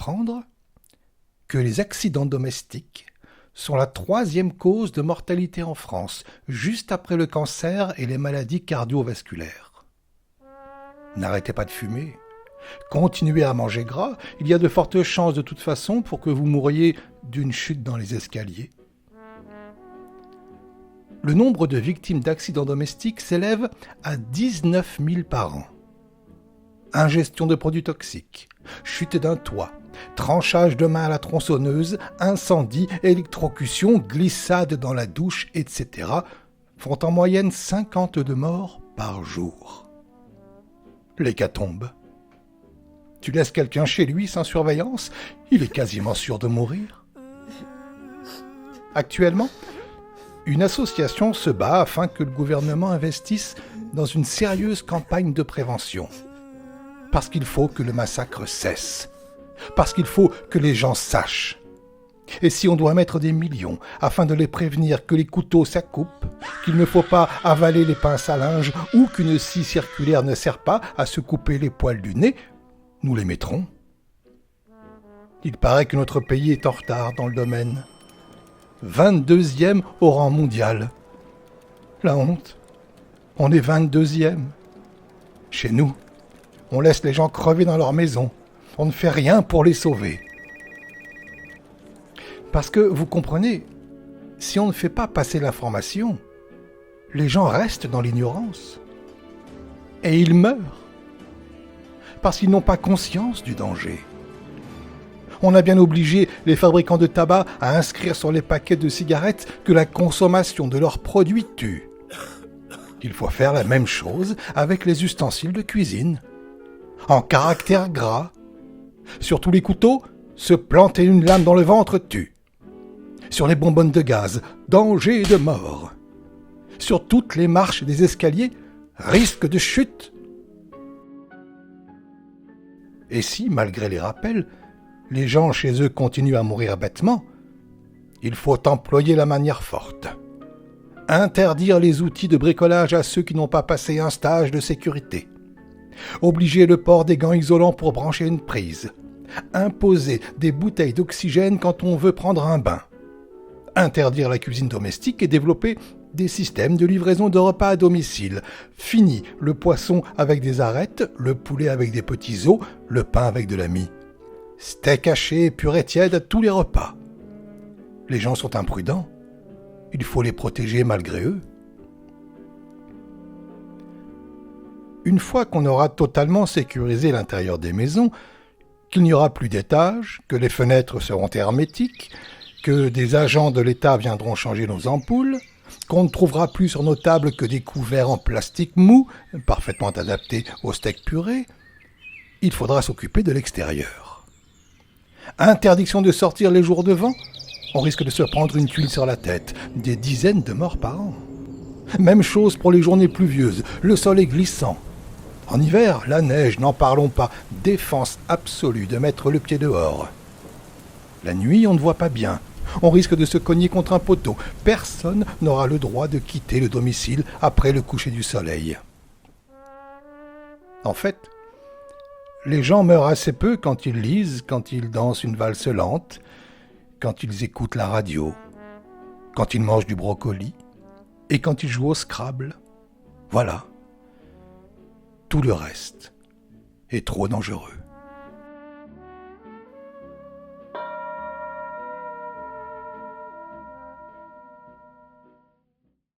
apprendre que les accidents domestiques sont la 3e cause de mortalité en France, juste après le cancer et les maladies cardiovasculaires. N'arrêtez pas de fumer. Continuez à manger gras. Il y a de fortes chances de toute façon pour que vous mouriez d'une chute dans les escaliers. Le nombre de victimes d'accidents domestiques s'élève à 19 000 par an. Ingestion de produits toxiques, chute d'un toit, tranchage de main à la tronçonneuse, incendie, électrocution, glissade dans la douche, etc. font en moyenne 52 morts par jour. L'hécatombe. Tu laisses quelqu'un chez lui sans surveillance, il est quasiment sûr de mourir. Actuellement, une association se bat afin que le gouvernement investisse dans une sérieuse campagne de prévention. Parce qu'il faut que le massacre cesse. Parce qu'il faut que les gens sachent. Et si on doit mettre des millions afin de les prévenir que les couteaux ça coupe, qu'il ne faut pas avaler les pinces à linge ou qu'une scie circulaire ne sert pas à se couper les poils du nez, nous les mettrons. Il paraît que notre pays est en retard dans le domaine. 22e au rang mondial. La honte. On est 22e. Chez nous, on laisse les gens crever dans leur maison. On ne fait rien pour les sauver. Parce que, vous comprenez, si on ne fait pas passer l'information, les gens restent dans l'ignorance. Et ils meurent. Parce qu'ils n'ont pas conscience du danger. On a bien obligé les fabricants de tabac à inscrire sur les paquets de cigarettes que la consommation de leurs produits tue. Il faut faire la même chose avec les ustensiles de cuisine. En caractère gras. Sur tous les couteaux, se planter une lame dans le ventre tue. Sur les bonbonnes de gaz, danger de mort. Sur toutes les marches des escaliers, risque de chute. Et si, malgré les rappels, les gens chez eux continuent à mourir bêtement, il faut employer la manière forte. Interdire les outils de bricolage à ceux qui n'ont pas passé un stage de sécurité. Obliger le port des gants isolants pour brancher une prise. Imposer des bouteilles d'oxygène quand on veut prendre un bain. Interdire la cuisine domestique et développer des systèmes de livraison de repas à domicile. Fini le poisson avec des arêtes, le poulet avec des petits os, le pain avec de la mie. Steak haché et purée tiède à tous les repas. Les gens sont imprudents. Il faut les protéger malgré eux. Une fois qu'on aura totalement sécurisé l'intérieur des maisons, qu'il n'y aura plus d'étages, que les fenêtres seront hermétiques, que des agents de l'État viendront changer nos ampoules, qu'on ne trouvera plus sur nos tables que des couverts en plastique mou, parfaitement adaptés au steak puré, il faudra s'occuper de l'extérieur. Interdiction de sortir les jours de vent, on risque de se prendre une tuile sur la tête, des dizaines de morts par an. Même chose pour les journées pluvieuses, le sol est glissant. En hiver, la neige, n'en parlons pas, défense absolue de mettre le pied dehors. La nuit, on ne voit pas bien. On risque de se cogner contre un poteau. Personne n'aura le droit de quitter le domicile après le coucher du soleil. En fait, les gens meurent assez peu quand ils lisent, quand ils dansent une valse lente, quand ils écoutent la radio, quand ils mangent du brocoli et quand ils jouent au Scrabble. Voilà. Tout le reste est trop dangereux.